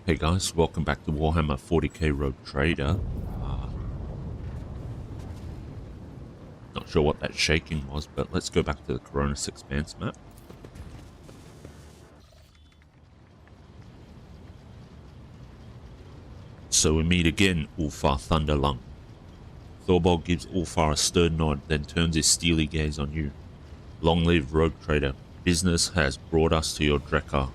Hey guys, welcome back to Warhammer 40k Rogue Trader. Not sure what that shaking was, but let's go back to the Coronis Expanse map. So we meet again, Ulfar Thunderlung. Thorbold gives Ulfar a stern nod, then turns his steely gaze on you. Long live Rogue Trader. Business has brought us to your Drekar.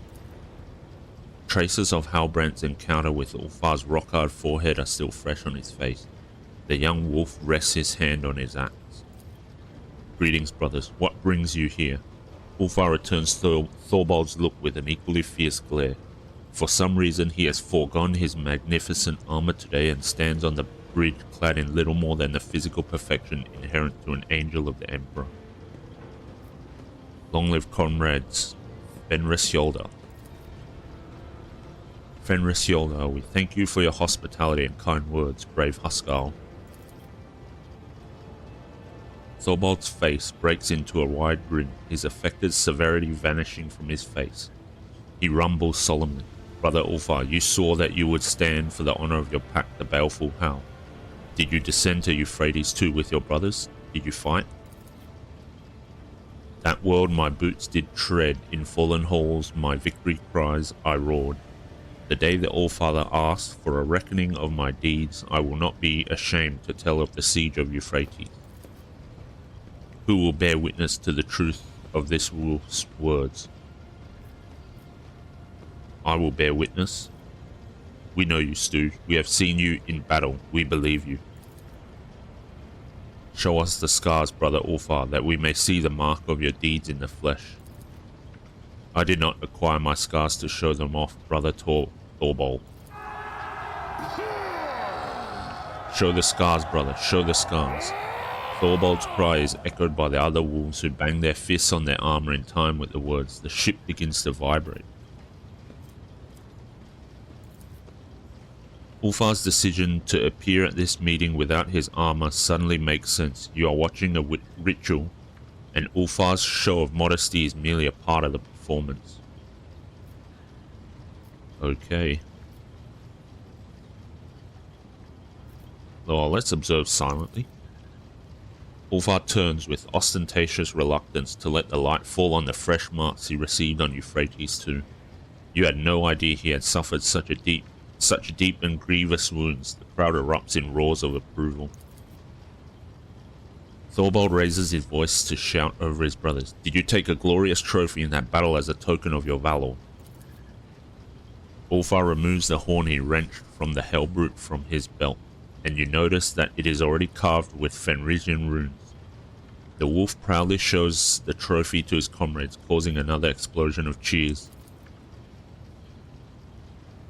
Traces of Halbrand's encounter with Ulfar's rock-hard forehead are still fresh on his face. The young wolf rests his hand on his axe. Greetings, brothers. What brings you here? Ulfar returns Thorbold's look with an equally fierce glare. For some reason, he has foregone his magnificent armor today and stands on the bridge clad in little more than the physical perfection inherent to an angel of the Emperor. Long live comrades. Fenris Yolda. Fenris Yolda, we thank you for your hospitality and kind words, brave Huskarl. Thorbold's face breaks into a wide grin, his affected severity vanishing from his face. He rumbles solemnly. Brother Ulfar, you saw that you would stand for the honor of your pack, the baleful Howl. Did you descend to Euphrates too with your brothers? Did you fight? That world my boots did tread, in fallen halls my victory cries I roared. The day the Allfather asked for a reckoning of my deeds, I will not be ashamed to tell of the siege of Euphrates. Who will bear witness to the truth of this wolf's words? I will bear witness. We know you, Stu. We have seen you in battle. We believe you. Show us the scars, brother Ulfar, that we may see the mark of your deeds in the flesh. I did not acquire my scars to show them off, brother Thorbold. Show the scars, brother. Show the scars. Thorbold's cry is echoed by the other wolves who bang their fists on their armor in time with the words. The ship begins to vibrate. Ulfar's decision to appear at this meeting without his armor suddenly makes sense. You are watching a ritual, and Ulfar's show of modesty is merely a part of the performance. Okay. Well, let's observe silently. Ulfar turns with ostentatious reluctance to let the light fall on the fresh marks he received on Euphrates too. You had no idea he had suffered such deep and grievous wounds. The crowd erupts in roars of approval. Thorbold raises his voice to shout over his brothers. Did you take a glorious trophy in that battle as a token of your valor? Ulfar removes the horn he wrenched from the Hellbrute from his belt, and you notice that it is already carved with Fenrisian runes. The wolf proudly shows the trophy to his comrades, causing another explosion of cheers.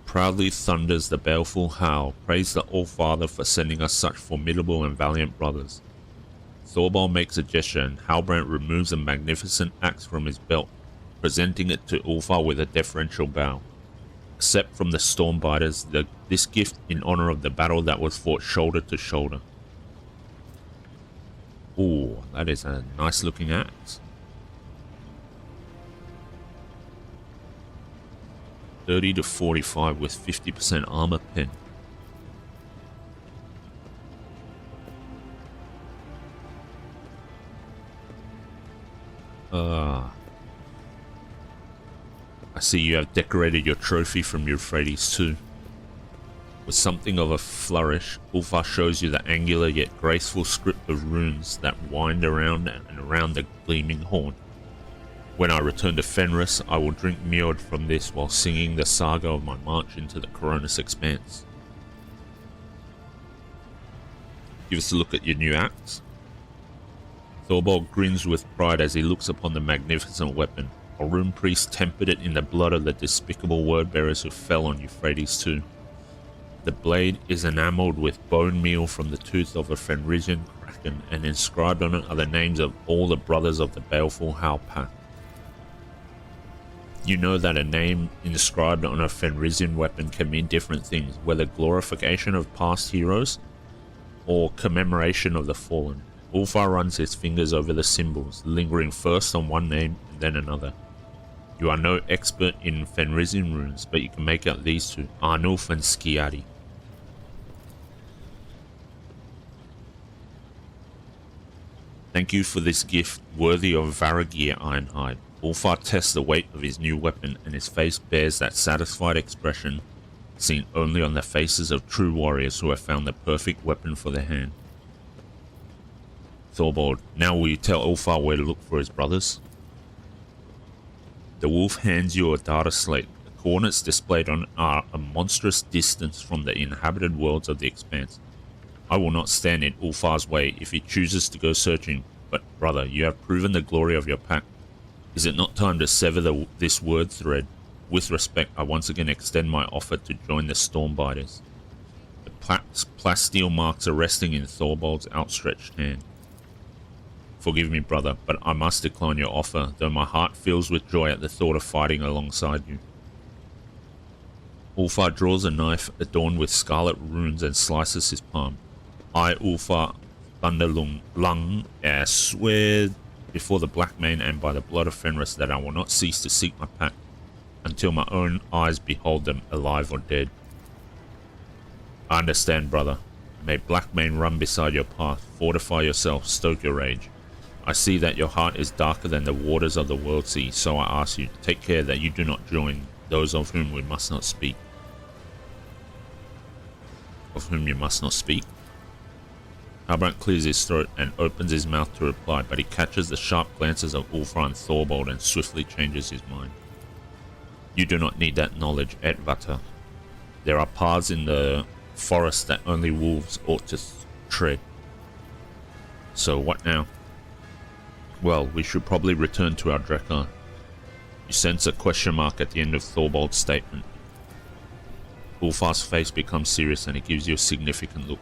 Proudly thunders the baleful Howl, praise the All-Father for sending us such formidable and valiant brothers. Thorbold makes a gesture and Halbrand removes a magnificent axe from his belt, presenting it to Ulfar with a deferential bow. Accept from the Stormbiters this gift in honor of the battle that was fought shoulder to shoulder. Ooh, that is a nice looking axe. 30 to 45 with 50% armor pen. I see you have decorated your trophy from Euphrates too. With something of a flourish, Ulfar shows you the angular yet graceful script of runes that wind around and around the gleaming horn. When I return to Fenris, I will drink Mjord from this while singing the saga of my march into the Coronis Expanse. Give us a look at your new axe. Thorbold grins with pride as he looks upon the magnificent weapon. A rune priest tempered it in the blood of the despicable word-bearers who fell on Euphrates too. The blade is enameled with bone meal from the tooth of a Fenrisian kraken, and inscribed on it are the names of all the brothers of the baleful Howl pack. You know that a name inscribed on a Fenrisian weapon can mean different things, whether glorification of past heroes or commemoration of the fallen. Ulfar runs his fingers over the symbols, lingering first on one name and then another. You are no expert in Fenrisian runes, but you can make out these two, Arnulf and Skiadi. Thank you for this gift, worthy of Varagir Ironhide. Ulfar tests the weight of his new weapon, and his face bears that satisfied expression seen only on the faces of true warriors who have found the perfect weapon for their hand. Thorvald, now will you tell Ulfar where to look for his brothers? The wolf hands you a data slate. The coordinates displayed on it are a monstrous distance from the inhabited worlds of the expanse. I will not stand in Ulfar's way if he chooses to go searching, but brother, you have proven the glory of your pack. Is it not time to sever this word thread? With respect, I once again extend my offer to join the Stormbiters. The plasteel marks are resting in Thorvald's outstretched hand. Forgive me, brother, but I must decline your offer, though my heart fills with joy at the thought of fighting alongside you. Ulfar draws a knife adorned with scarlet runes and slices his palm. I, Ulfar Thunderlung, swear before the Black Mane and by the blood of Fenris that I will not cease to seek my pack until my own eyes behold them, alive or dead. I understand, brother. May Black Mane run beside your path, fortify yourself, stoke your rage. I see that your heart is darker than the waters of the world sea, so I ask you to take care that you do not join those of whom we must not speak. Of whom you must not speak? Halbrand clears his throat and opens his mouth to reply, but he catches the sharp glances of Ulfar and Thorvald and swiftly changes his mind. You do not need that knowledge, Edvata. There are paths in the forest that only wolves ought to tread. So what now? Well, we should probably return to our Drekar. You sense a question mark at the end of Thorvald's statement. Ulfar's face becomes serious and he gives you a significant look.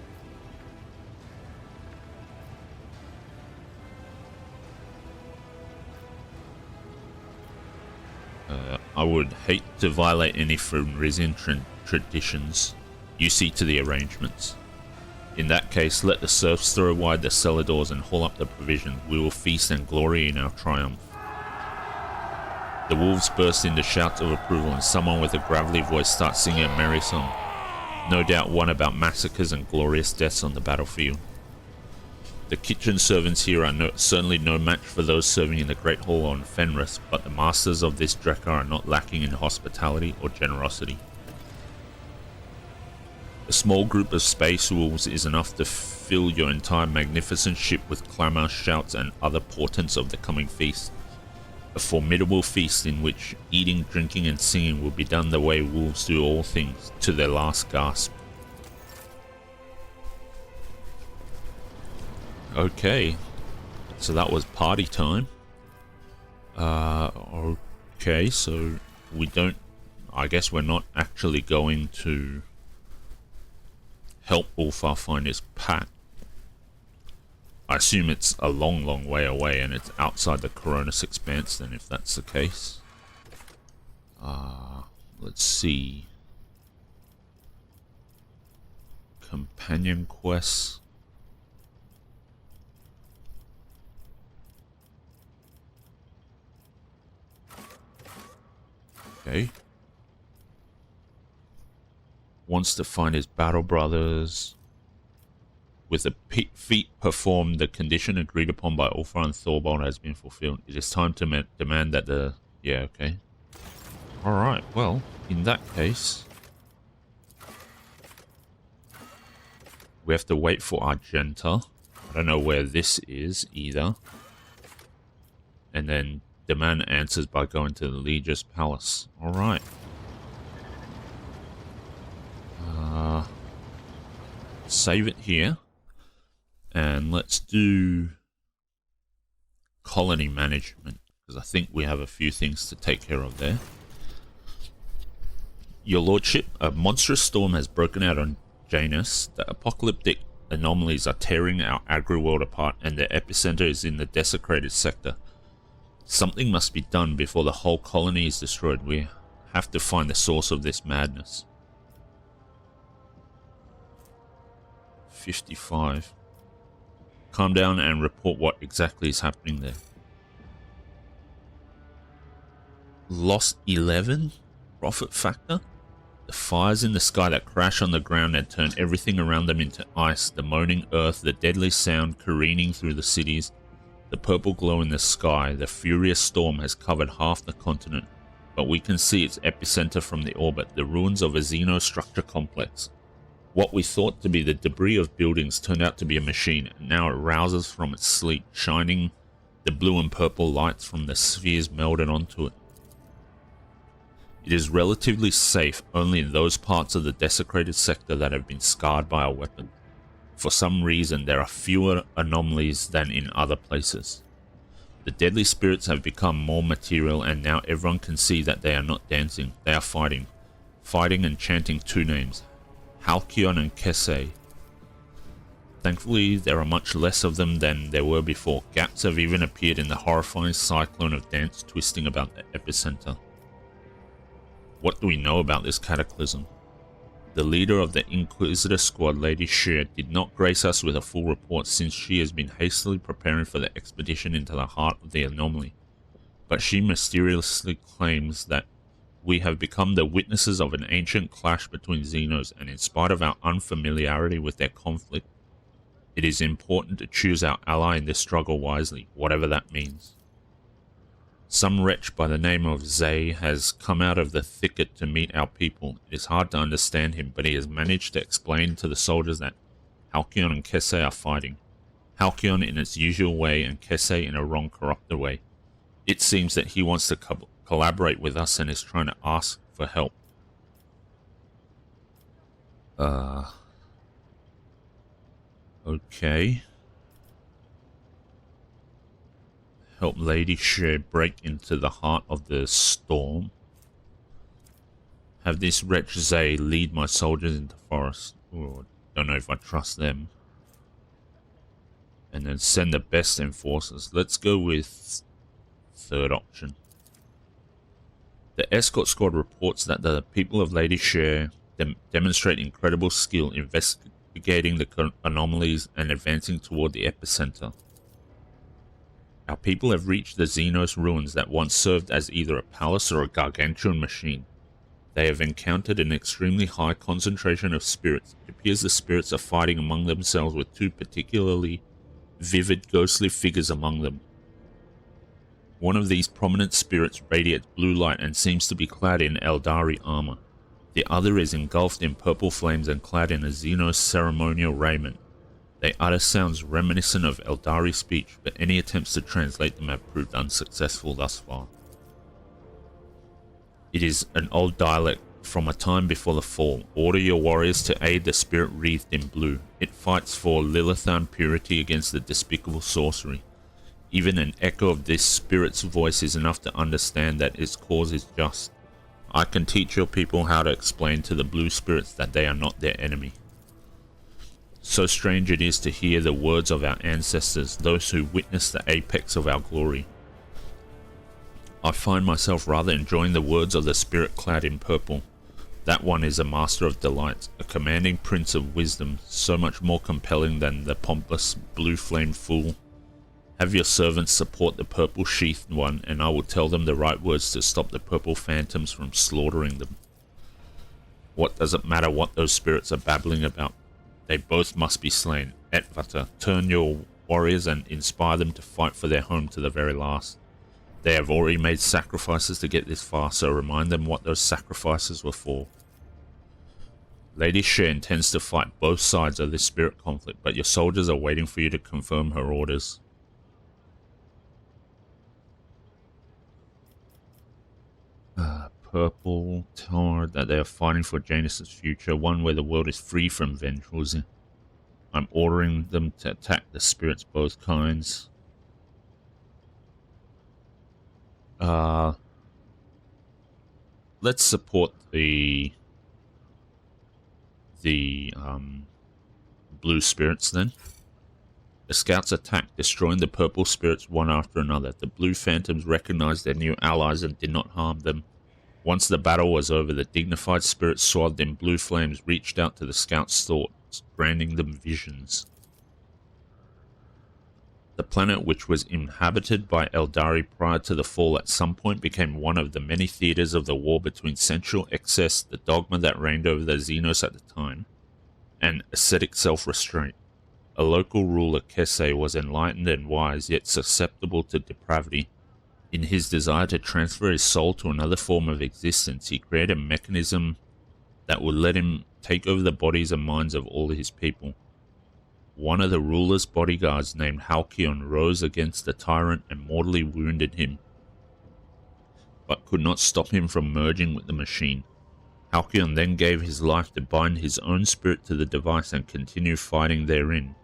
I would hate to violate any Fenrisian traditions. You see to the arrangements. In that case, let the serfs throw wide the cellar doors and haul up the provisions. We will feast and glory in our triumph. The wolves burst into shouts of approval and someone with a gravelly voice starts singing a merry song. No doubt one about massacres and glorious deaths on the battlefield. The kitchen servants here are certainly no match for those serving in the Great Hall on Fenris, but the masters of this Drekar are not lacking in hospitality or generosity. A small group of space wolves is enough to fill your entire magnificent ship with clamour, shouts, and other portents of the coming feast. A formidable feast in which eating, drinking, and singing will be done the way wolves do all things, to their last gasp. Okay, so that was party time. Okay, so we don't... I guess we're not actually going to help Ulfar find his pack. I assume it's a long, long way away and it's outside the Coronis Expanse then, if that's the case. Let's see. Companion quests. Okay. Wants to find his battle brothers. With the feat performed, the condition agreed upon by Ulfar and Thorvald has been fulfilled. It is time to demand that the... Yeah, okay. Alright, well, in that case... we have to wait for Argenta. I don't know where this is, either. And then demand answers by going to the Legis Palace. Alright. Save it here. And let's do colony management, because I think we have a few things to take care of there. Your lordship, a monstrous storm has broken out on Janus. The apocalyptic anomalies are tearing our agri-world apart, and their epicenter is in the desecrated sector. Something must be done before the whole colony is destroyed. We have to find the source of this madness. 55. Calm down and report what exactly is happening there. Lost 11? Profit factor? The fires in the sky that crash on the ground and turn everything around them into ice, the moaning earth, the deadly sound careening through the cities, the purple glow in the sky. The furious storm has covered half the continent, but we can see its epicenter from the orbit, the ruins of a xenostructure complex. What we thought to be the debris of buildings turned out to be a machine, and now it rouses from its sleep, shining the blue and purple lights from the spheres melded onto it. It is relatively safe only in those parts of the desecrated sector that have been scarred by a weapon. For some reason, there are fewer anomalies than in other places. The deadly spirits have become more material, and now everyone can see that they are not dancing, they are fighting. Fighting and chanting two names, Halcyon and Kese. Thankfully, there are much less of them than there were before. Gaps have even appeared in the horrifying cyclone of dance twisting about the epicenter. What do we know about this cataclysm? The leader of the Inquisitor squad, Lady Shear, did not grace us with a full report since she has been hastily preparing for the expedition into the heart of the anomaly. But she mysteriously claims that we have become the witnesses of an ancient clash between Xenos, and in spite of our unfamiliarity with their conflict, it is important to choose our ally in this struggle wisely, whatever that means. Some wretch by the name of Zay has come out of the thicket to meet our people. It is hard to understand him, but he has managed to explain to the soldiers that Halcyon and Kese are fighting. Halcyon in its usual way and Kese in a wrong, corrupted way. It seems that he wants to collaborate with us and is trying to ask for help. Okay. Help Lady Shear break into the heart of the storm. Have this wretch Zay lead my soldiers into forest. Ooh, don't know if I trust them. And then send the best enforcers. Let's go with third option. The escort squad reports that the people of Lady Shear demonstrate incredible skill investigating the anomalies and advancing toward the epicenter. Our people have reached the Xenos ruins that once served as either a palace or a gargantuan machine. They have encountered an extremely high concentration of spirits. It appears the spirits are fighting among themselves, with two particularly vivid ghostly figures among them. One of these prominent spirits radiates blue light and seems to be clad in Eldari armor. The other is engulfed in purple flames and clad in a Xenos ceremonial raiment. They utter sounds reminiscent of Eldari speech, but any attempts to translate them have proved unsuccessful thus far. It is an old dialect from a time before the fall. Order your warriors to aid the spirit wreathed in blue. It fights for Lilithan purity against the despicable sorcery. Even an echo of this spirit's voice is enough to understand that its cause is just. I can teach your people how to explain to the blue spirits that they are not their enemy. So strange it is to hear the words of our ancestors, those who witnessed the apex of our glory. I find myself rather enjoying the words of the spirit clad in purple. That one is a master of delights, a commanding prince of wisdom, so much more compelling than the pompous blue-flamed fool. Have your servants support the purple-sheathed one, and I will tell them the right words to stop the purple phantoms from slaughtering them. What does it matter what those spirits are babbling about? They both must be slain. Etvata, turn your warriors and inspire them to fight for their home to the very last. They have already made sacrifices to get this far, so remind them what those sacrifices were for. Lady Shear intends to fight both sides of this spirit conflict, but your soldiers are waiting for you to confirm her orders. Purple told that they are fighting for Janus' future, one where the world is free from Ventrals. I'm ordering them to attack the spirits both kinds. Let's support the blue spirits then. The scouts attacked, destroying the purple spirits one after another. The blue phantoms recognized their new allies and did not harm them. Once the battle was over, the dignified spirits swathed in blue flames reached out to the scouts' thoughts, granting them visions. The planet, which was inhabited by Eldari prior to the fall, at some point became one of the many theaters of the war between sensual excess, the dogma that reigned over the Xenos at the time, and ascetic self-restraint. A local ruler, Kese, was enlightened and wise, yet susceptible to depravity. In his desire to transfer his soul to another form of existence, he created a mechanism that would let him take over the bodies and minds of all his people. One of the ruler's bodyguards, named Halcyon, rose against the tyrant and mortally wounded him, but could not stop him from merging with the machine. Halcyon then gave his life to bind his own spirit to the device and continue fighting therein.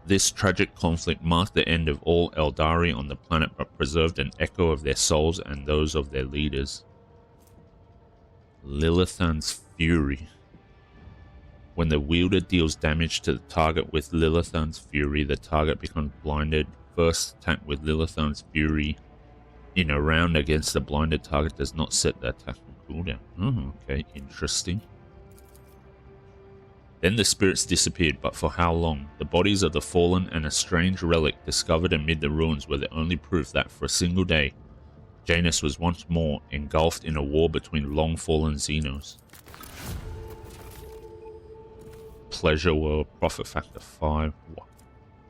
This tragic conflict marked the end of all Eldari on the planet, but preserved an echo of their souls and those of their leaders. Lilithan's Fury. When the wielder deals damage to the target with Lilithan's Fury, the target becomes blinded. First attack with Lilithan's Fury in a round against a blinded target does not set the attack on cooldown. Oh, okay, interesting. Then the spirits disappeared, but for how long? The bodies of the fallen and a strange relic discovered amid the ruins were the only proof that for a single day, Janus was once more engulfed in a war between long-fallen Xenos. Pleasure World, Profit Factor 5,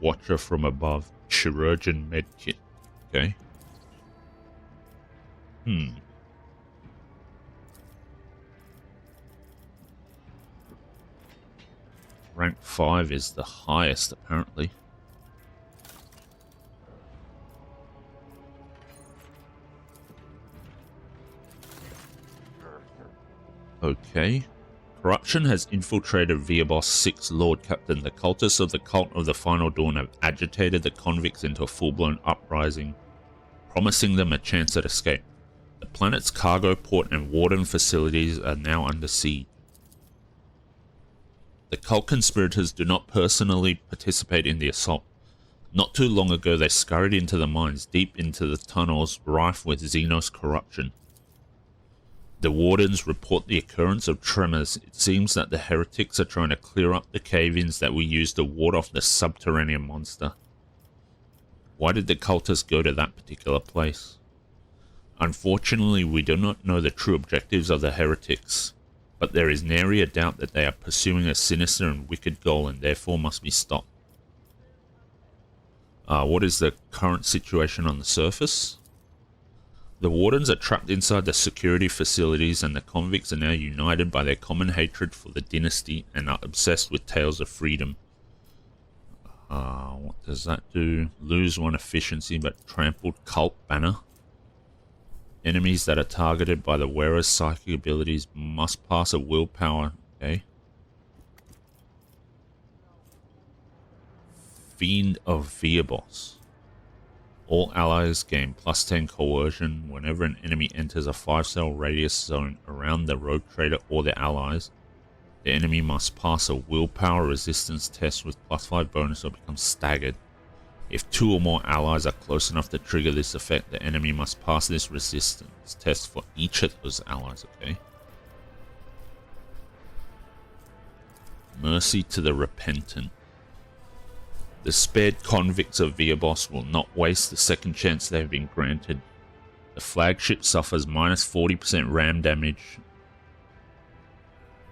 Watcher from Above, Chirurgeon Medkit. Okay. Rank 5 is the highest, apparently. Okay. Corruption has infiltrated Viabos 6 Lord Captain. The cultists of the Cult of the Final Dawn have agitated the convicts into a full-blown uprising, promising them a chance at escape. The planet's cargo port and warden facilities are now under siege. The cult conspirators do not personally participate in the assault. Not too long ago, they scurried into the mines, deep into the tunnels rife with Xenos corruption. The wardens report the occurrence of tremors. It seems that the heretics are trying to clear up the cave-ins that we used to ward off the subterranean monster. Why did the cultists go to that particular place? Unfortunately, we do not know the true objectives of the heretics, but there is nary a doubt that they are pursuing a sinister and wicked goal and therefore must be stopped. What is the current situation on the surface? The wardens are trapped inside the security facilities, and the convicts are now united by their common hatred for the dynasty and are obsessed with tales of freedom. What does that do? Lose 1 efficiency but trampled cult banner. Enemies that are targeted by the wearer's psychic abilities must pass a willpower. Okay. Fiend of Viabos. All allies gain +10 coercion whenever an enemy enters a 5-cell radius zone around the rogue trader or their allies. The enemy must pass a willpower resistance test with +5 bonus or become staggered. If 2 or more allies are close enough to trigger this effect, the enemy must pass this resistance test for each of those allies, okay? Mercy to the Repentant. The spared convicts of Viabos will not waste the second chance they have been granted. The flagship suffers -40% ram damage.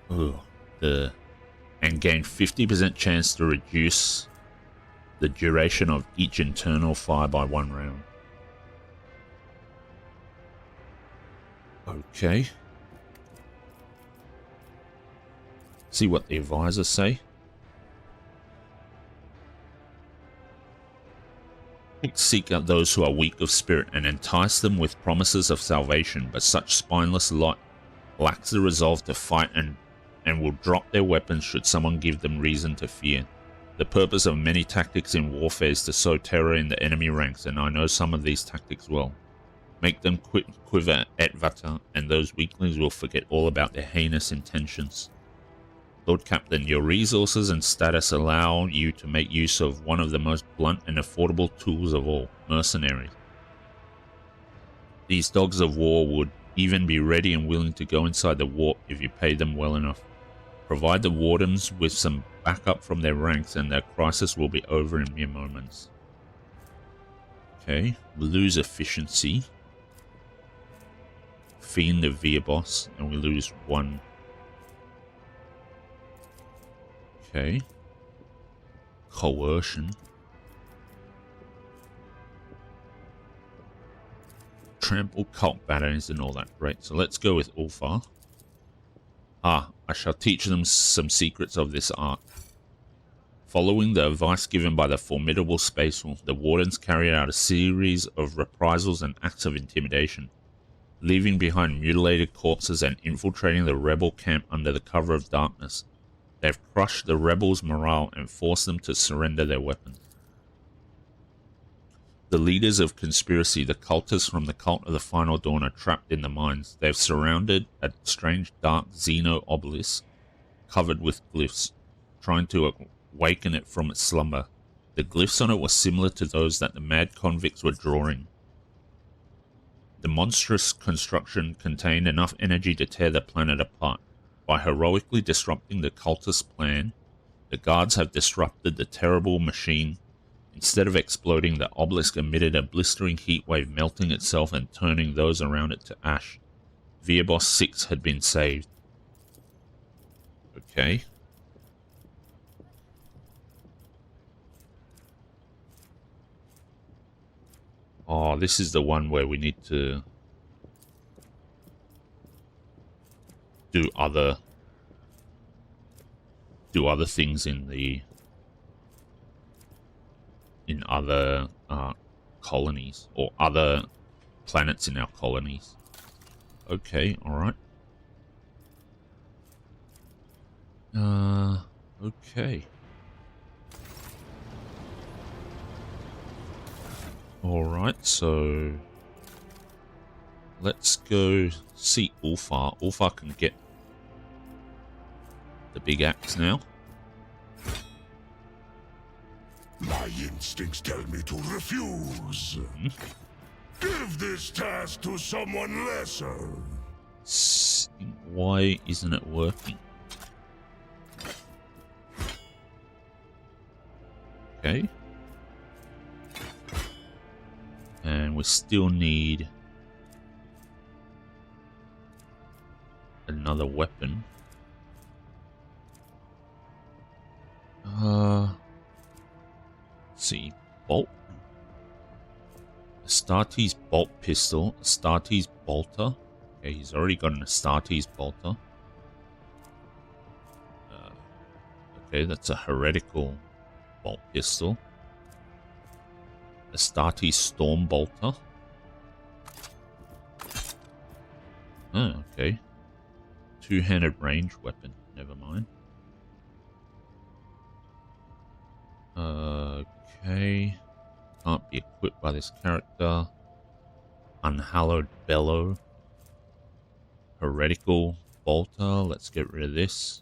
And gain 50% chance to reduce the duration of each internal fire by 1 round. Okay. See what the advisors say. Seek out those who are weak of spirit and entice them with promises of salvation, but such spineless lot lacks the resolve to fight and will drop their weapons should someone give them reason to fear. The purpose of many tactics in warfare is to sow terror in the enemy ranks, and I know some of these tactics well. Make them quiver at Vata, and those weaklings will forget all about their heinous intentions. Lord Captain, your resources and status allow you to make use of one of the most blunt and affordable tools of all, mercenaries. These dogs of war would even be ready and willing to go inside the warp if you paid them well enough. Provide the wardens with some back up from their ranks and their crisis will be over in mere moments. Okay, we lose efficiency. Fiend the Viabos, and we lose 1. Okay. Coercion. Trample cult batter isn't all that great, so let's go with Ulfar. I shall teach them some secrets of this art. Following the advice given by the formidable Space Wolf, the Wardens carried out a series of reprisals and acts of intimidation, leaving behind mutilated corpses and infiltrating the rebel camp under the cover of darkness. They've crushed the rebels' morale and forced them to surrender their weapons. The leaders of conspiracy, the cultists from the cult of the Final Dawn, are trapped in the mines. They've surrounded a strange dark Xeno obelisk covered with glyphs, trying to awaken it from its slumber. The glyphs on it were similar to those that the mad convicts were drawing. The monstrous construction contained enough energy to tear the planet apart. By heroically disrupting the cultist plan, the guards have disrupted the terrible machine. Instead of exploding, the obelisk emitted a blistering heat wave, melting itself and turning those around it to ash. Viabos 6 had been saved. Okay. Oh, this is the one where we need to do other things in other colonies, or other planets in our colonies. Okay, alright. Okay. Alright, so let's go see Ulfar. Ulfar can get the big axe now. My instincts tell me to refuse. Give this task to someone lesser. Why isn't it working? Okay. And we still need another weapon. Let's see. Bolt. Astartes bolt pistol. Astartes bolter. Okay, he's already got an Astartes bolter. Okay, that's a heretical bolt pistol. Astartes storm bolter. Oh, okay. Two-handed range weapon. Never mind. Okay. Can't be equipped by this character. Unhallowed bellow. Heretical bolter. Let's get rid of this.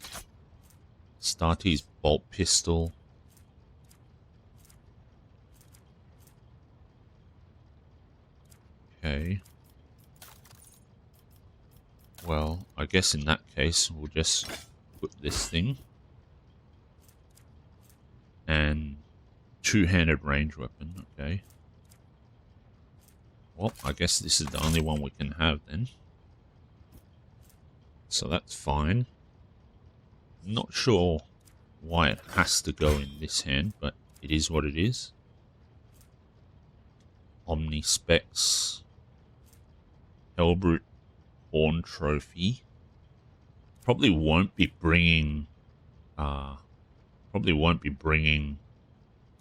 Astartes bolt pistol. Okay. Well, I guess in that case, we'll just put this thing. And two-handed range weapon, okay. Well, I guess this is the only one we can have then. So that's fine. Not sure why it has to go in this hand, but it is what it is. Omni Specs. Hellbrute Horn Trophy. Probably won't be bringing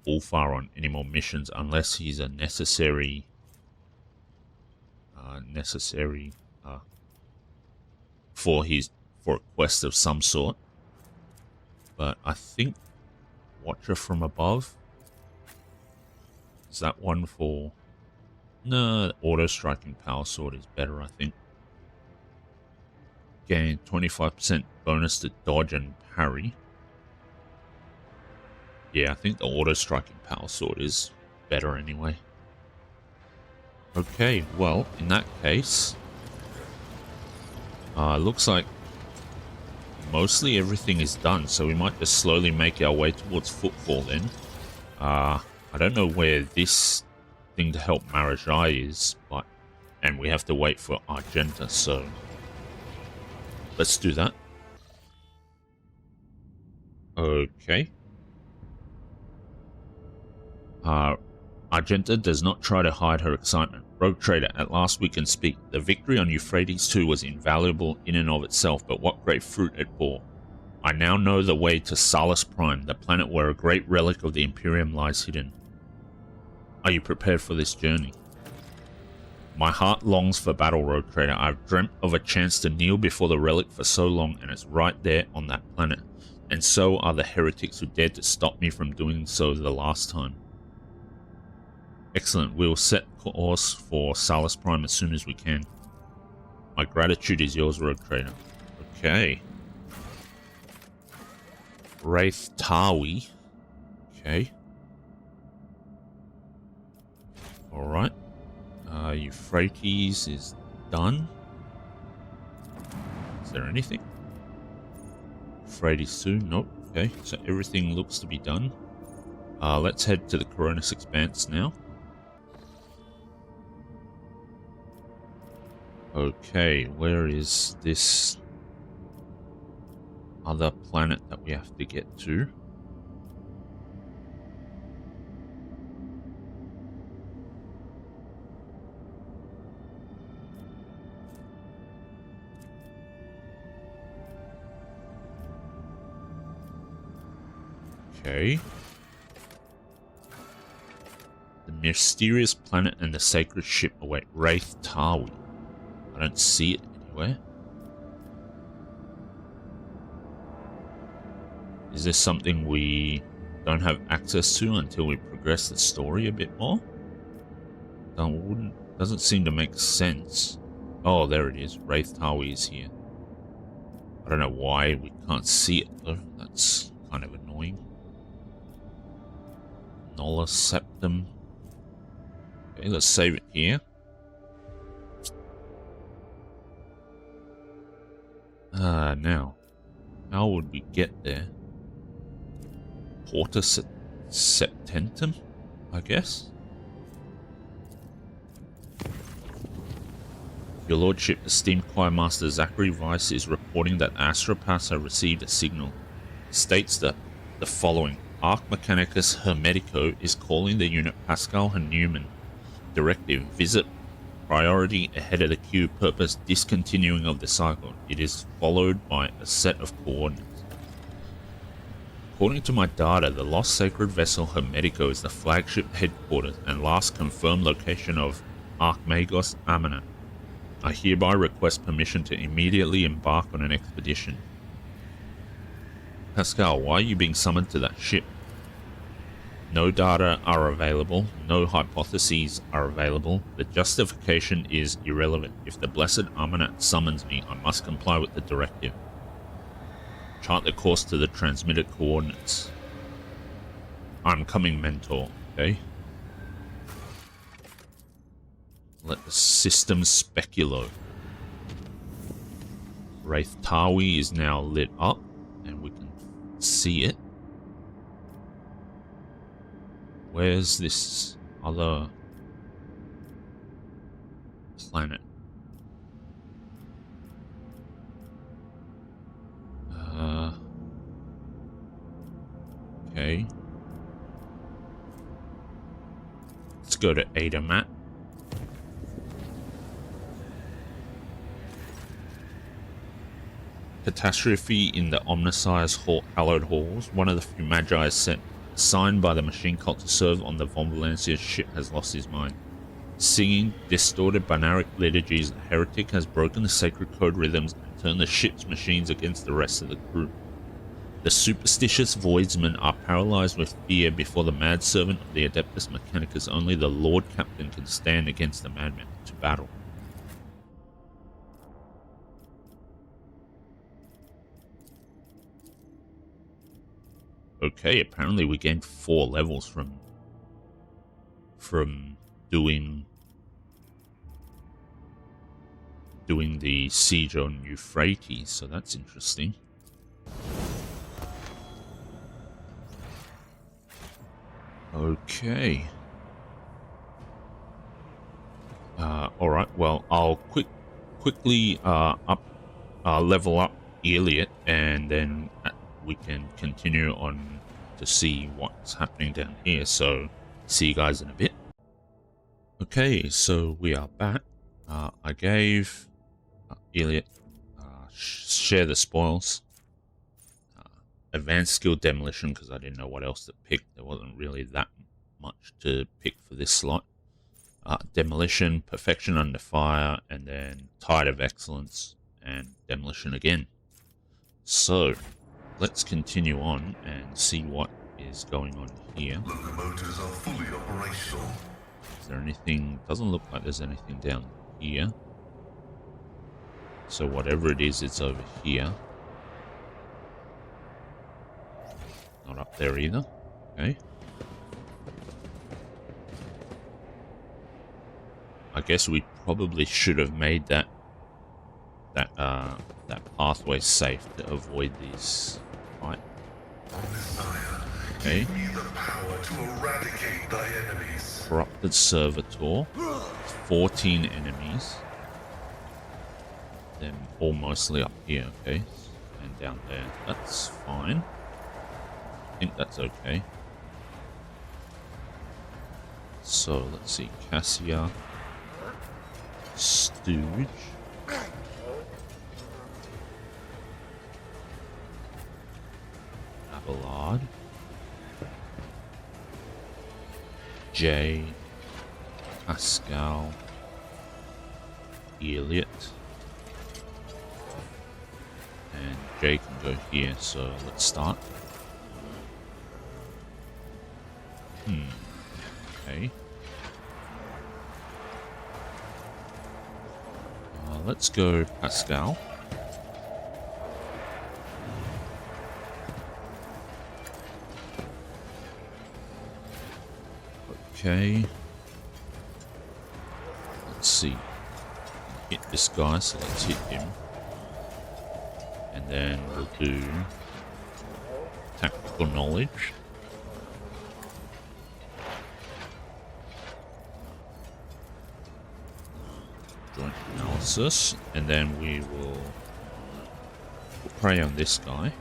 Ulfar on any more missions unless he's a necessary for a quest of some sort. But I think Watcher from Above is that one for. No, auto striking power sword is better, I think. Gain 25% bonus to dodge and parry. Yeah, I think the auto striking power sword is better anyway. Okay, well, in that case, looks like mostly everything is done, so we might just slowly make our way towards Footfall then. I don't know where this thing to help Marajai is, but... And we have to wait for Argenta, so... Let's do that. Okay. Argenta does not try to hide her excitement. Rogue Trader, at last we can speak. The victory on Euphrates II was invaluable in and of itself, but what great fruit it bore. I now know the way to Salis Prime, the planet where a great relic of the Imperium lies hidden. Are you prepared for this journey? My heart longs for battle, Rogue Trader. I've dreamt of a chance to kneel before the relic for so long, and it's right there on that planet. And so are the heretics who dared to stop me from doing so the last time. Excellent. We'll set course for Salis Prime as soon as we can. My gratitude is yours, Rogue Trader. Okay. Wraith Tawi. Okay. Alright. Euphrates is done. Is there anything? Euphrates soon? Nope. Okay, so everything looks to be done. Let's head to the Coronis Expanse now. Okay, where is this other planet that we have to get to? Okay. The mysterious planet and the sacred ship await Wraith Tawi. I don't see it anywhere. Is this something we don't have access to until we progress the story a bit more? Doesn't seem to make sense. Oh, there it is. Wraith Tawi is here. I don't know why we can't see it though. That's kind of annoying. Nola Septum. Okay, let's save it here. Now, how would we get there? Porta Septentum, I guess? Your Lordship, esteemed Choirmaster Zachary Weiss is reporting that Astropass have received a signal. It states that the following. Arc Mechanicus Hermetico is calling the unit Pascal and Newman. Directive, visit priority ahead of the queue, purpose discontinuing of the cycle. It is followed by a set of coordinates. According to my data, the lost sacred vessel Hermetico is the flagship headquarters and last confirmed location of Archmagos Amana. I hereby request permission to immediately embark on an expedition. Pascal, why are you being summoned to that ship? No data are available, no hypotheses are available, the justification is irrelevant. If the blessed Amanat summons me, I must comply with the directive. Chart the course to the transmitted coordinates. I'm coming, Mentor, okay? Let the system speculo. Wraith Tawi is now lit up, and we can see it. Where's this other planet? Okay. Let's go to Adamat. Catastrophe in the Omnissiah's hallowed halls. One of the few magi sent assigned by the machine cult to serve on the Von Valencia's ship has lost his mind. Singing distorted binaric liturgies, the heretic has broken the sacred code rhythms and turned the ship's machines against the rest of the crew. The superstitious voidsmen are paralyzed with fear before the mad servant of the Adeptus Mechanicus. Only the Lord Captain can stand against the madman to battle. Okay, apparently we gained 4 levels from doing the siege on Euphrates, so that's interesting. Okay. All right. Well, I'll quickly level up Elliot, and then we can continue on to see what's happening down here. So, see you guys in a bit. Okay, so we are back. I gave Elliot share the spoils. Advanced skill demolition because I didn't know what else to pick. There wasn't really that much to pick for this slot. Demolition, perfection under fire, and then tide of excellence and demolition again. So let's continue on and see what is going on here. Locomotives are fully operational. Is there anything? Doesn't look like there's anything down here. So whatever it is, it's over here. Not up there either. Okay. I guess we probably should have made that pathway safe to avoid these, right? Okay. Give me the power to eradicate thy enemies. Corrupted servitor. 14 enemies. Then all mostly up here, okay? And down there. That's fine. I think that's okay. So let's see. Cassia. Stooge. Abelard. Jay. Pascal. Elliot. And Jay can go here, so let's start. Okay. Let's go Pascal. Okay. Let's see. Hit this guy, so let's hit him. And then we'll do tactical knowledge. Joint analysis, and then we will prey on this guy,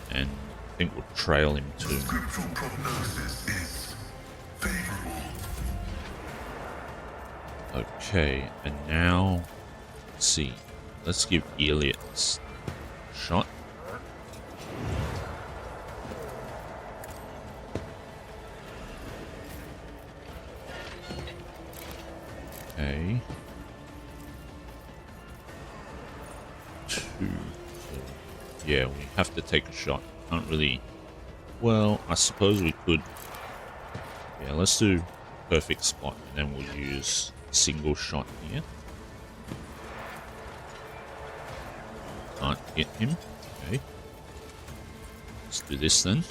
and I think we'll trail him too. Scriptural prognosis is favorable. Okay, and now let's see. Let's give Elliot a shot. Okay. 2. Yeah, we have to take a shot. Can't really... Well, I suppose we could... Yeah, let's do perfect spot, and then we'll use single shot here. Can't hit him. Okay. Let's do this then.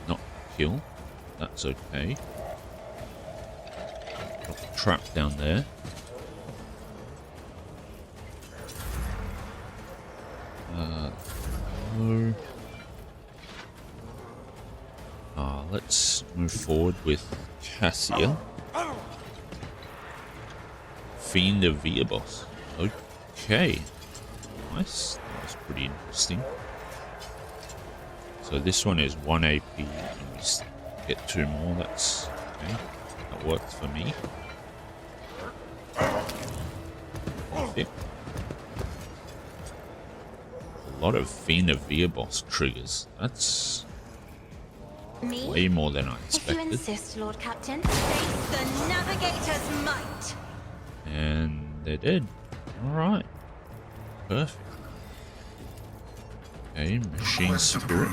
Not kill. That's okay. Got the trap down there. No. Let's move forward with Cassia. Fiend of Viabos. Okay. Nice. That was pretty interesting. So this one is 1 AP and we get 2 more. That's okay. That worked for me. Perfect. A lot of Fiend of Viabos triggers. That's way more than I expected. If you insist, Lord Captain, face the Navigator's might. And they did. Alright. Perfect. Okay, machine spirit.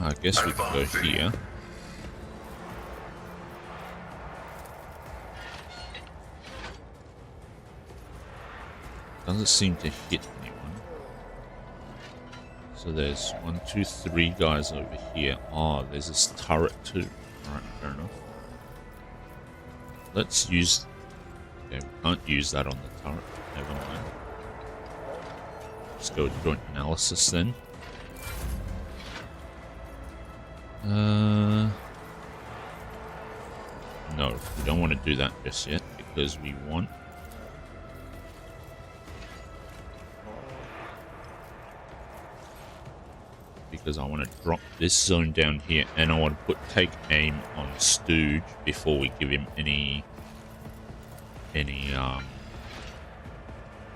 I guess we could go here. Doesn't seem to hit anyone. So there's 1, 2, 3 guys over here. Oh, there's this turret too. Alright, fair enough. Let's use... Okay, we can't use that on the turret. Never mind. Let's go joint analysis then. No, we don't want to do that just yet because we want... Because I want to drop this zone down here and I want to take aim on Stooge before we give him any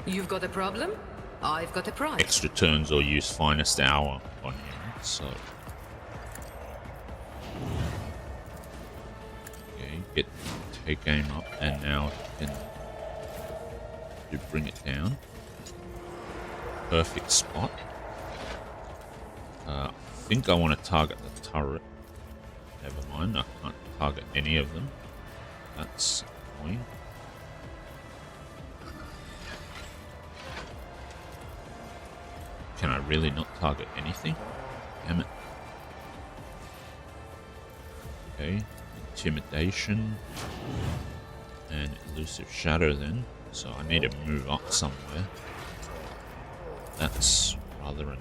You've got a problem? I've got a prize. extra turns or use finest hour on him. So okay, take aim up and now you can bring it down. Perfect spot. I think I want to target the turret. Never mind, I can't target any of them. That's annoying. Can I really not target anything? Damn it. Okay, intimidation and elusive shadow then. So I need to move up somewhere. That's rather annoying.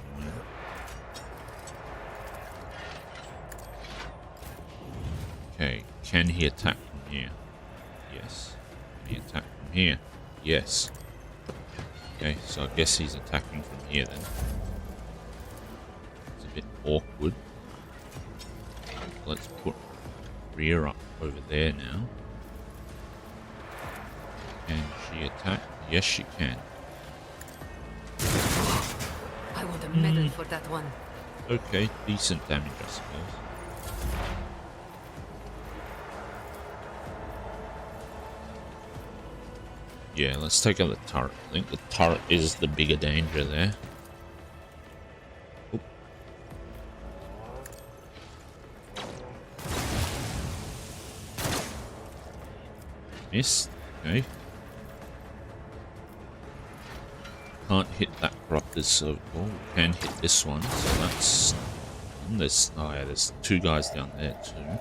Okay, can he attack from here? Yes. Can he attack from here? Yes. Okay, so I guess he's attacking from here then. It's a bit awkward. Let's put rear up over there now. Can she attack? Yes, she can. I want a medal for that one. Okay, decent damage, I suppose. Yeah, let's take out the turret. I think the turret is the bigger danger there. Oop. Missed. Okay. Can't hit that corrupted circle. We can hit this one, so that's... There's, oh yeah, there's 2 guys down there too.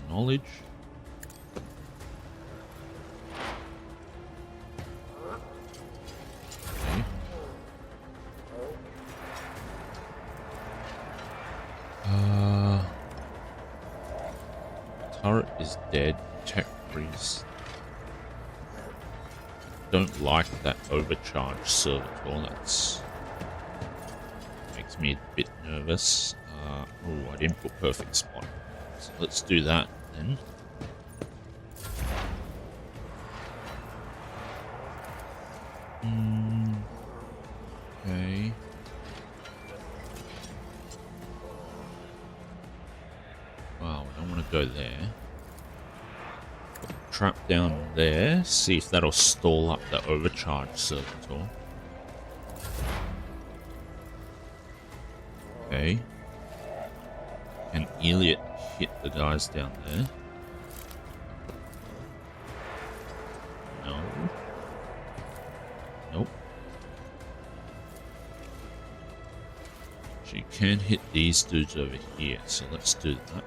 Knowledge. Okay. Turret is dead. Tech priest. Don't like that overcharged servitor. That's makes me a bit nervous. Oh, I didn't put perfect spot. So let's do that then. Okay. Wow, I don't want to go there. Put the trap down there. See if that'll stall up the overcharged servitor. Okay. Can Elliot hit the guys down there? No. Nope. She can hit these dudes over here, so let's do that.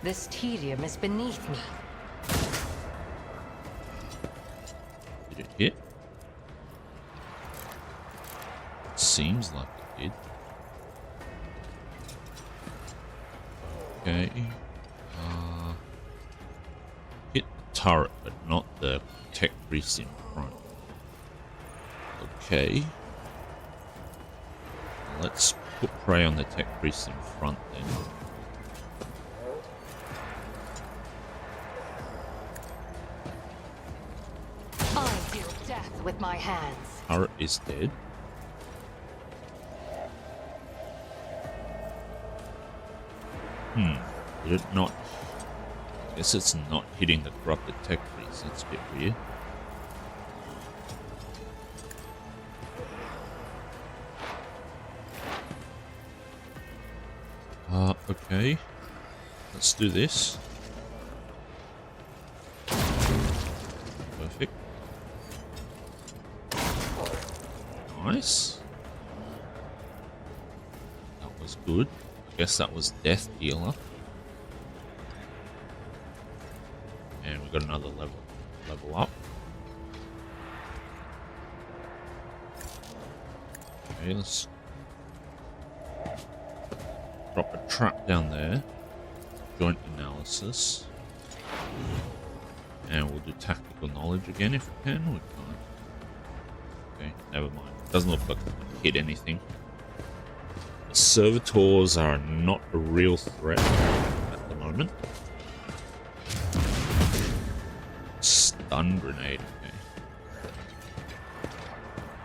This tedium is beneath me. Did it hit? Seems like it did. Okay. Hit the turret, but not the tech priest in front. Okay. Let's put prey on the tech priest in front then. I deal death with my hands. Turret is dead. Did it not? I guess it's not hitting the corrupted tech priest. That's a bit weird. Okay. Let's do this. Perfect. Nice. That was good. I guess that was Death Dealer. And we got another level up. Okay, let's drop a trap down there. Joint analysis. And we'll do tactical knowledge again if we can. We can't. Okay, never mind. Doesn't look like we can hit anything. The servitors are not a real threat at the moment. Stun grenade,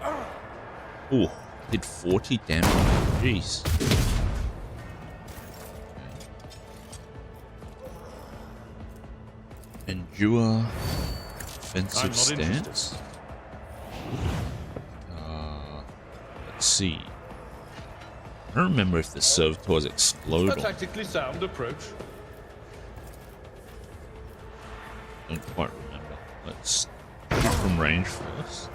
okay. Ooh, did 40 damage. Jeez. Okay. Endure offensive stance. Let's see. I don't remember if the servitors explode. A tactically sound approach. Don't quite remember. Let's shoot from range first.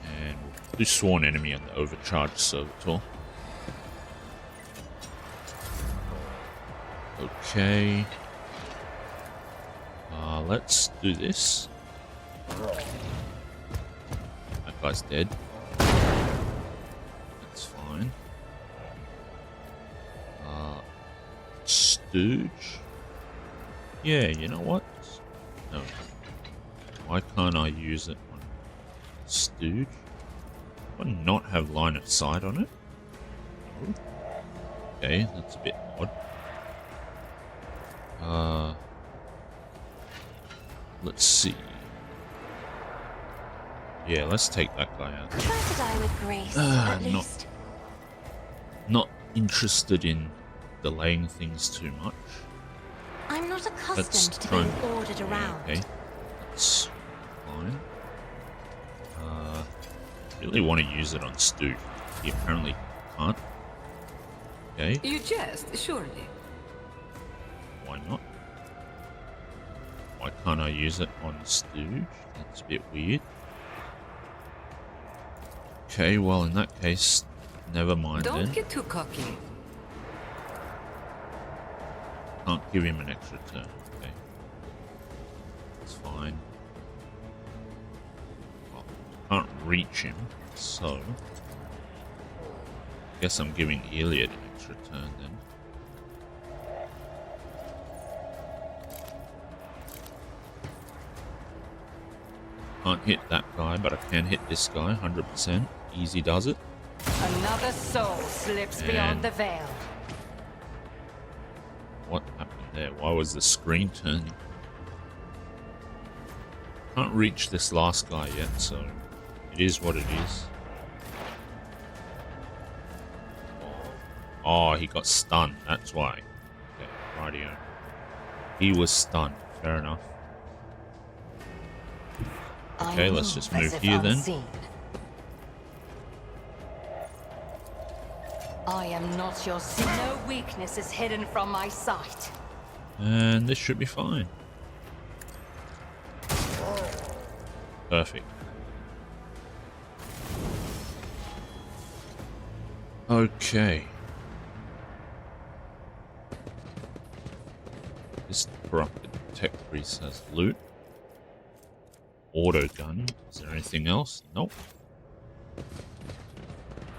And we'll do sworn enemy on the overcharged servitor. Okay. Let's do this. That guy's dead. That's fine. Stooge. Yeah, you know what? No. Why can't I use it on Stooge? Do I not have line of sight on it? No. Okay, that's a bit odd. Let's see. Yeah, let's take that guy out. Try to die with grace, at least. Not interested in delaying things too much. I'm not accustomed Let's to try being and- ordered around. Okay, that's fine. Really want to use it on Stu. He apparently can't. Okay, You jest, surely. why not? Why can't I use it on Stooge? That's a bit weird. Okay, well in that case, never mind Don't then. get too cocky. Can't give him an extra turn. Okay, it's fine. Well, can't reach him, so guess I'm giving Iliad an extra turn then. Can't hit that guy, but I can hit this guy, 100%. Easy does it. Another soul slips beyond the veil. What happened there? Why was the screen turning? Can't reach this last guy yet, so it is what it is. Oh, he got stunned. That's why. Okay, rightio. He was stunned. Fair enough. Okay, let's just move here then. I am not your sin. No weakness is hidden from my sight. And this should be fine. Perfect. Okay. This corrupted tech priest has loot. Auto gun. Is there anything else? Nope.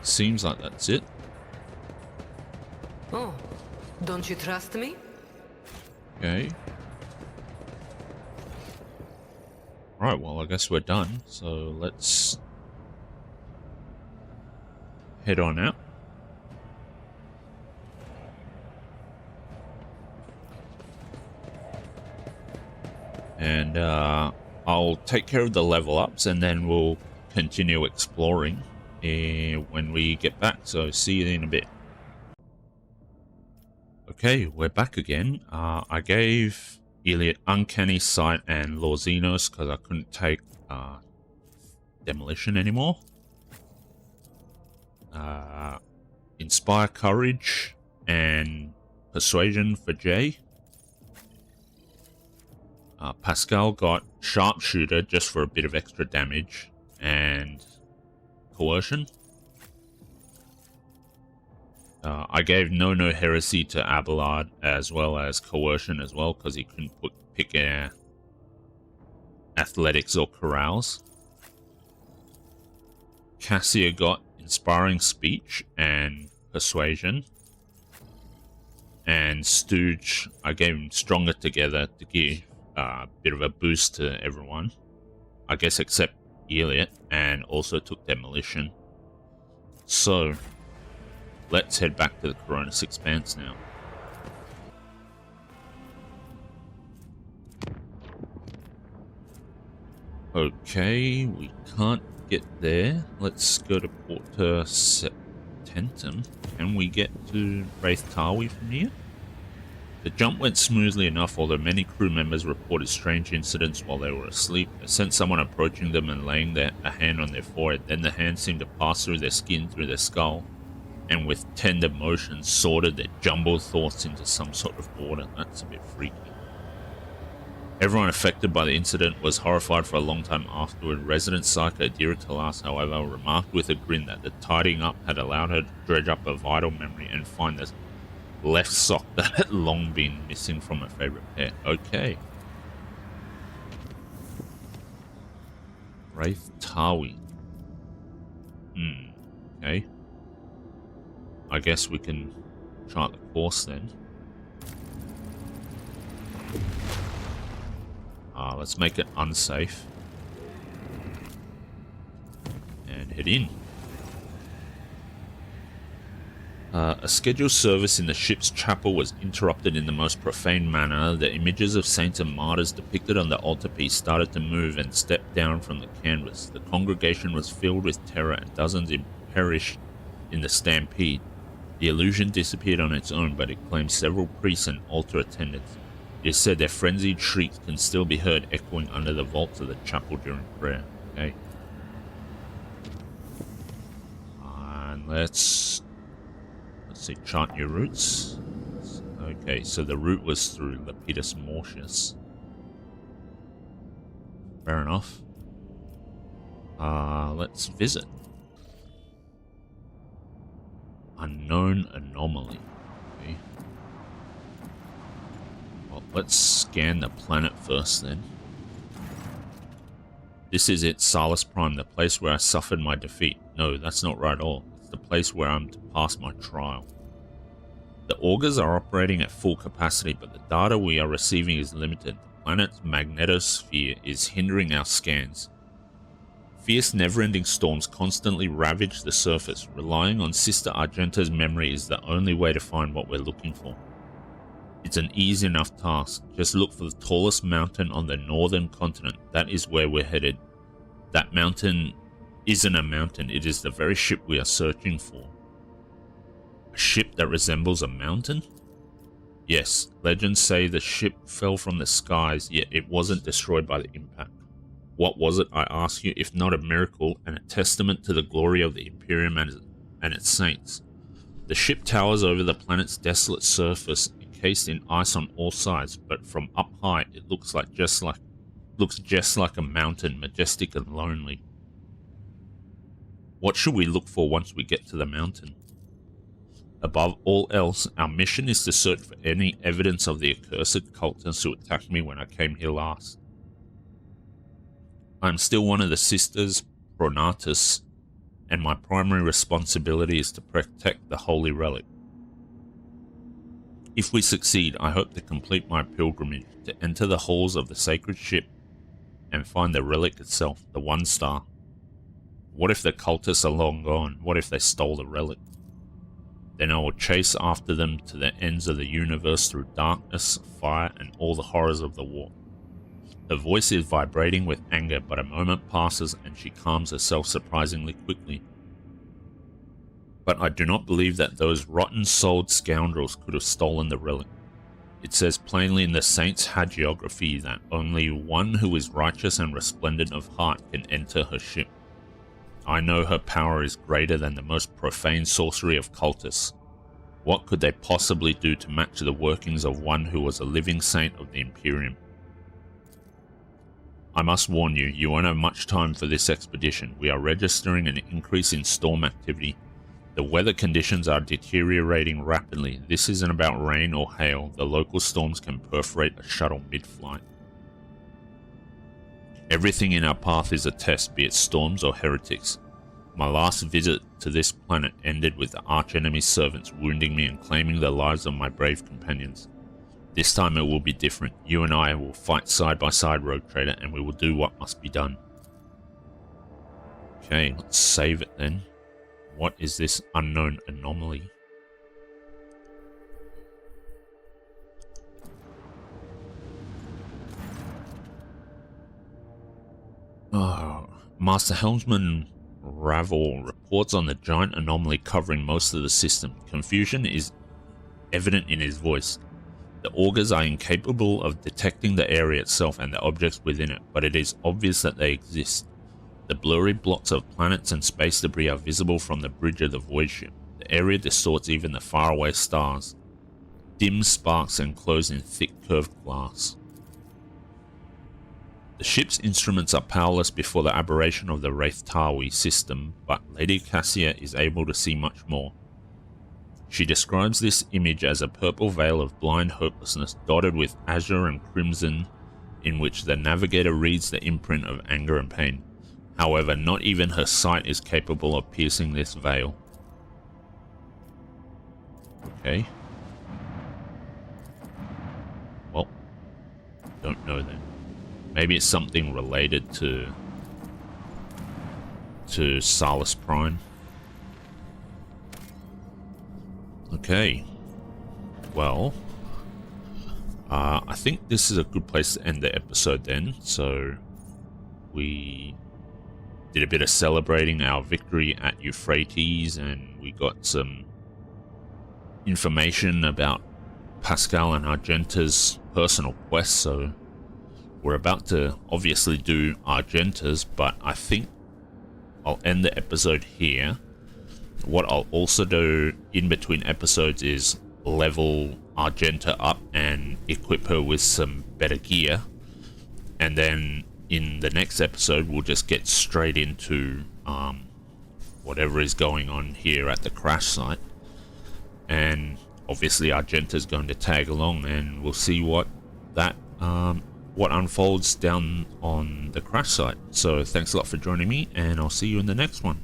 Seems like that's it. Oh, don't you trust me? Okay. Right, well, I guess we're done. So let's head on out. And I'll take care of the level ups and then we'll continue exploring when we get back. So see you in a bit. Okay, we're back again. I gave Elliot Uncanny Sight and Lorzinos because I couldn't take Demolition anymore. Inspire Courage and Persuasion for Jay. Pascal got Sharpshooter just for a bit of extra damage and Coercion. I gave No Heresy to Abelard as well as Coercion as well because he couldn't pick Athletics or Corrals. Cassia got Inspiring Speech and Persuasion. And Stooge, I gave him Stronger Together to give a bit of a boost to everyone. I guess except Elliot, and also took Demolition. So, let's head back to the Coronis Expanse now. Okay, we can't get there. Let's go to Porta Septentum. Can we get to Wraith Tawi from here? The jump went smoothly enough, although many crew members reported strange incidents while they were asleep. They sensed someone approaching them and laying a hand on their forehead. Then the hand seemed to pass through their skin, through their skull, and with tender motions sorted their jumbled thoughts into some sort of order. That's a bit freaky. Everyone affected by the incident was horrified for a long time afterward. Resident Psycho Dira Talas, however, remarked with a grin that the tidying up had allowed her to dredge up a vital memory and find the left sock that had long been missing from her favorite pair. Okay. Wraith Tawi. Okay. I guess we can chart the course then. Let's make it unsafe. And head in. A scheduled service in the ship's chapel was interrupted in the most profane manner. The images of saints and martyrs depicted on the altarpiece started to move and stepped down from the canvas. The congregation was filled with terror and dozens perished in the stampede. The illusion disappeared on its own, but it claimed several priests and altar attendants. It is said their frenzied shrieks can still be heard echoing under the vaults of the chapel during prayer. Okay. And let's see, chart your routes. Okay, so the route was through Lepidus Mortius. Fair enough. Let's visit. Unknown anomaly. Okay. Well, let's scan the planet first then. This is it, Salis Prime, the place where I suffered my defeat. No, that's not right at all. It's the place where I'm to pass my trial. The augers are operating at full capacity, but the data we are receiving is limited. The planet's magnetosphere is hindering our scans. Fierce never-ending storms constantly ravage the surface. Relying on Sister Argenta's memory is the only way to find what we're looking for. It's an easy enough task. Just look for the tallest mountain on the northern continent. That is where we're headed. That mountain isn't a mountain. It is the very ship we are searching for. A ship that resembles a mountain? Yes, legends say the ship fell from the skies, yet it wasn't destroyed by the impact. What was it, I ask you, if not a miracle and a testament to the glory of the Imperium and its saints? The ship towers over the planet's desolate surface, encased in ice on all sides, but from up high it looks just like a mountain, majestic and lonely. What should we look for once we get to the mountain? Above all else, our mission is to search for any evidence of the accursed cultists who attacked me when I came here last. I am still one of the Sisters Pronatus, and my primary responsibility is to protect the holy relic. If we succeed, I hope to complete my pilgrimage, to enter the halls of the sacred ship and find the relic itself, the One Star. What if the cultists are long gone? What if they stole the relic? Then I will chase after them to the ends of the universe through darkness, fire, and all the horrors of the war. Her voice is vibrating with anger, but a moment passes and she calms herself surprisingly quickly. But I do not believe that those rotten-souled scoundrels could have stolen the relic. It says plainly in the saint's hagiography that only one who is righteous and resplendent of heart can enter her ship. I know her power is greater than the most profane sorcery of cultists. What could they possibly do to match the workings of one who was a living saint of the Imperium? I must warn you, you won't have much time for this expedition. We are registering an increase in storm activity. The weather conditions are deteriorating rapidly. This isn't about rain or hail. The local storms can perforate a shuttle mid-flight. Everything in our path is a test, be it storms or heretics. My last visit to this planet ended with the arch-enemy's servants wounding me and claiming the lives of my brave companions. This time it will be different. You and I will fight side by side, Rogue Trader, and we will do what must be done. Okay, let's save it then. What is this unknown anomaly? Oh, Master Helmsman Ravel reports on the giant anomaly covering most of the system. Confusion is evident in his voice. The augurs are incapable of detecting the area itself and the objects within it, but it is obvious that they exist. The blurry blots of planets and space debris are visible from the bridge of the void ship. The area distorts even the faraway stars. Dim sparks enclosed in thick curved glass. The ship's instruments are powerless before the aberration of the Wraith Tawi system, but Lady Cassia is able to see much more. She describes this image as a purple veil of blind hopelessness dotted with azure and crimson, in which the navigator reads the imprint of anger and pain. However, not even her sight is capable of piercing this veil. Okay. Well, don't know then. Maybe it's something related to Salis Prime. Okay. Well, I think this is a good place to end the episode then. So we did a bit of celebrating our victory at Euphrates, and we got some information about Pascal and Argenta's personal quest. So we're about to obviously do Argenta's, but I think I'll end the episode here. What I'll also do in between episodes is level Argenta up and equip her with some better gear. And then in the next episode, we'll just get straight into whatever is going on here at the crash site. And obviously Argenta's going to tag along, and we'll see what unfolds down on the crash site. So thanks a lot for joining me, and I'll see you in the next one.